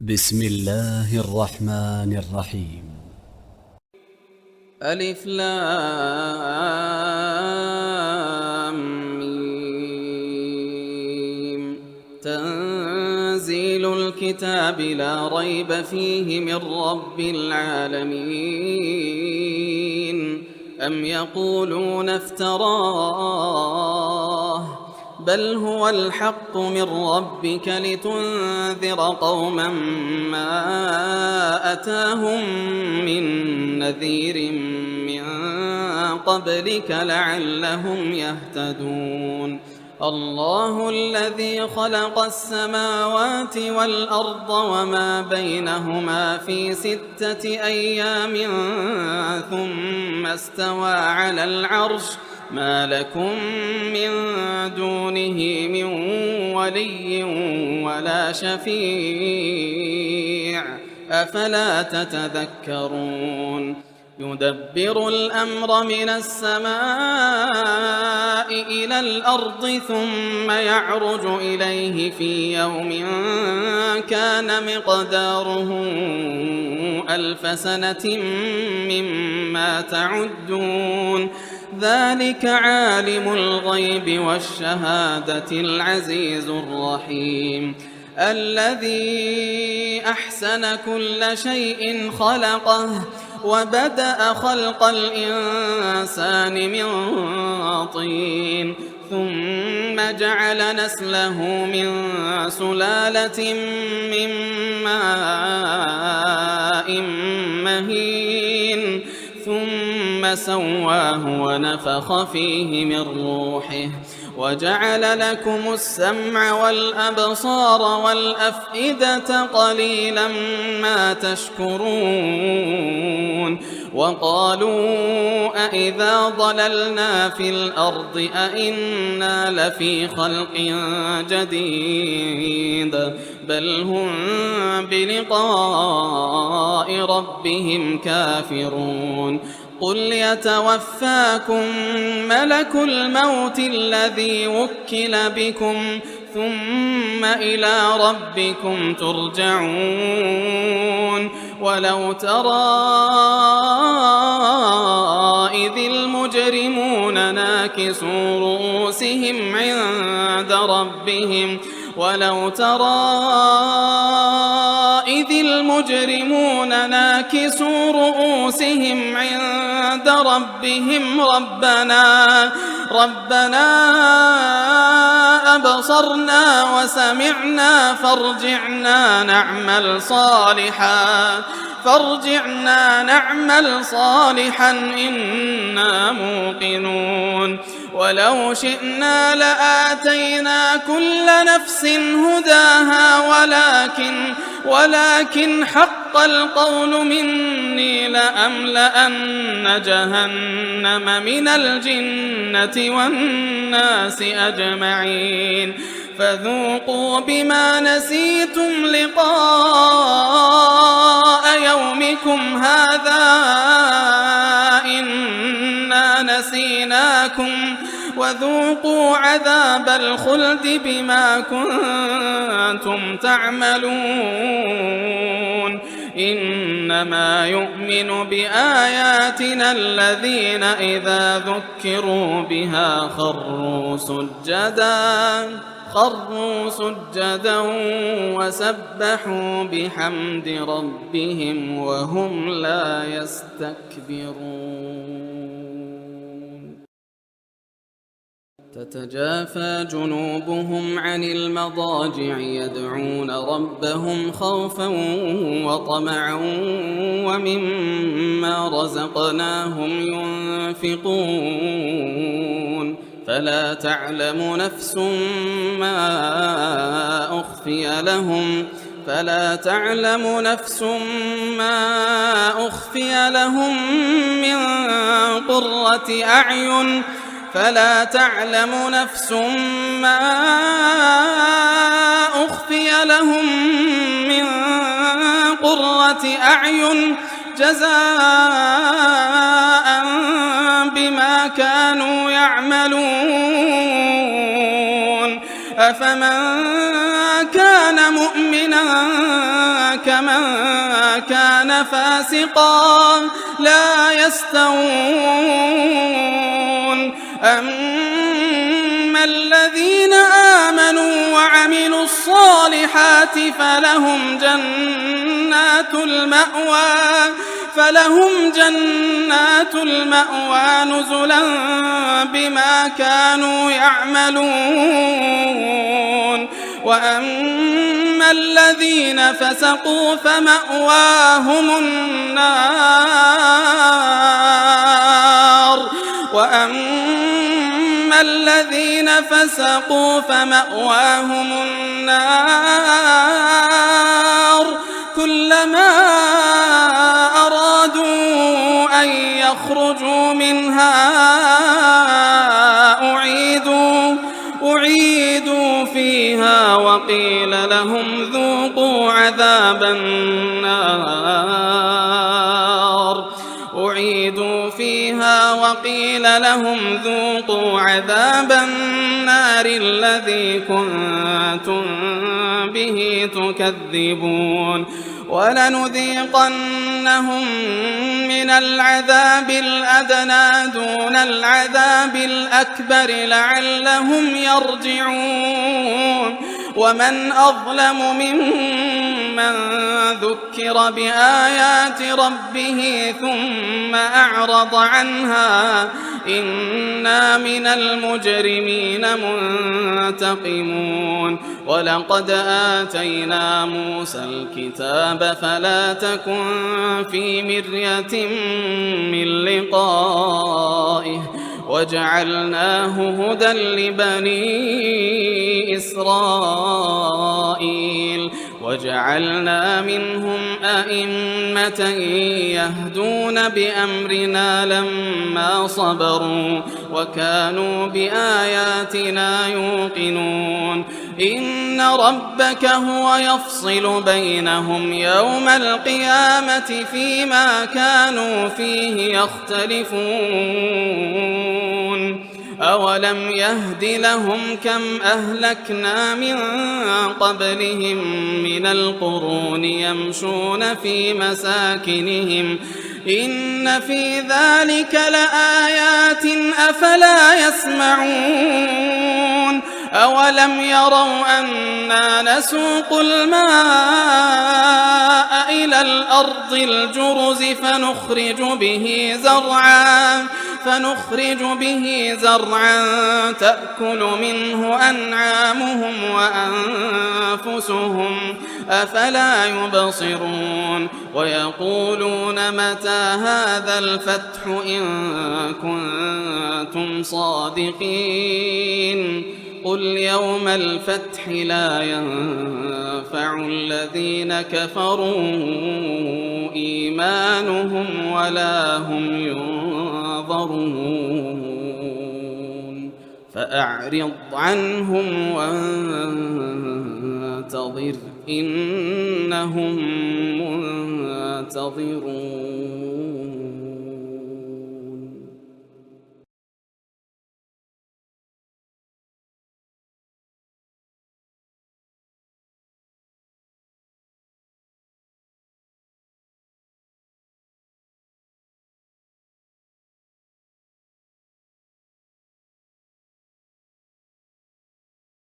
بسم الله الرحمن الرحيم. ألف لام ميم. تنزيل الكتاب لا ريب فيه من رب العالمين. أم يقولون افتراه بل هو الحق من ربك لتنذر قوما ما أتاهم من نذير من قبلك لعلهم يهتدون. الله الذي خلق السماوات والأرض وما بينهما في 6 أيام ثم استوى على العرش ما لكم من دونه من ولي ولا شفيع أفلا تتذكرون. يدبر الأمر من السماء إلى الأرض ثم يعرج إليه في يوم كان مقداره 1000 سنة مما تعدون. ذلك عالم الغيب والشهادة العزيز الرحيم. الذي أحسن كل شيء خلقه وبدأ خلق الإنسان من طين ثم جعل نسله من سلالة من ماء مهين ثم سواه ونفخ فيه من روحه وجعل لكم السمع والأبصار والأفئدة قليلا ما تشكرون. وقالوا أإذا ضللنا في الأرض أإنا لفي خلق جديد بل هم بلقاء ربهم كافرون. قل يتوفاكم ملك الموت الذي وكل بكم ثم إلى ربكم ترجعون. ولو ترى إذ المجرمون ناكسوا رؤوسهم عند ربهم ولو ترى إذ المجرمون ناكسوا رؤوسهم عند ربهم ربنا أبصرنا وسمعنا فارجعنا نعمل صالحا إنا موقنون. ولو شئنا لآتينا كل نفس هداها ولكن حق القول مني لأملأن جهنم من الجنة والناس أجمعين. فذوقوا بما نسيتم لقاء يومكم هذا إنا نسيناكم وذوقوا عذاب الخلد بما كنتم تعملون. إنما يؤمن بآياتنا الذين إذا ذكروا بها خروا سجدا وسبحوا بحمد ربهم وهم لا يستكبرون. تتجافى جنوبهم عن المضاجع يدعون ربهم خوفا وطمعا ومما رزقناهم ينفقون. فلا تعلم نفس ما أخفي لهم من قرة أعين جزاء بما كانوا يعملون. أفمن كان مؤمنا كمن كان فاسقا لا يستوون أما الذين آمنوا وعملوا الصالحات فلهم جنات المأوى نزلا بما كانوا يعملون وأما الذين فسقوا فمأواهم النار كلما أرادوا أن يخرجوا منها أعيدوا فيها وقيل لهم ذوقوا عذاب النار الذي كنتم به تكذبون ولنذيقنهم من العذاب الأدنى دون العذاب الأكبر لعلهم يرجعون ومن أظلم ممن ذكر بآيات ربه ثم أعرض عنها إنا من المجرمين منتقمون ولقد آتينا موسى الكتاب فلا تكن في مرية من لقائه وجعلناه هدى لبني إسرائيل وجعلنا منهم أئمة يهدون بأمرنا لما صبروا وكانوا بآياتنا يوقنون إن ربك هو يفصل بينهم يوم القيامة فيما كانوا فيه يختلفون أولم يهد لهم كم أهلكنا من قبلهم من القرون يمشون في مساكنهم إن في ذلك لآيات أفلا يسمعون أولم يروا أنا نسوق الماء إلى الأرض الجرز فنخرج به زرعا تأكل منه أنعامهم وأنفسهم أفلا يبصرون ويقولون متى هذا الفتح إن كنتم صادقين قل يوم الفتح لا ينفع الذين كفروا إيمانهم ولا هم ينظرون فأعرض عنهم وانتظر إنهم منتظرون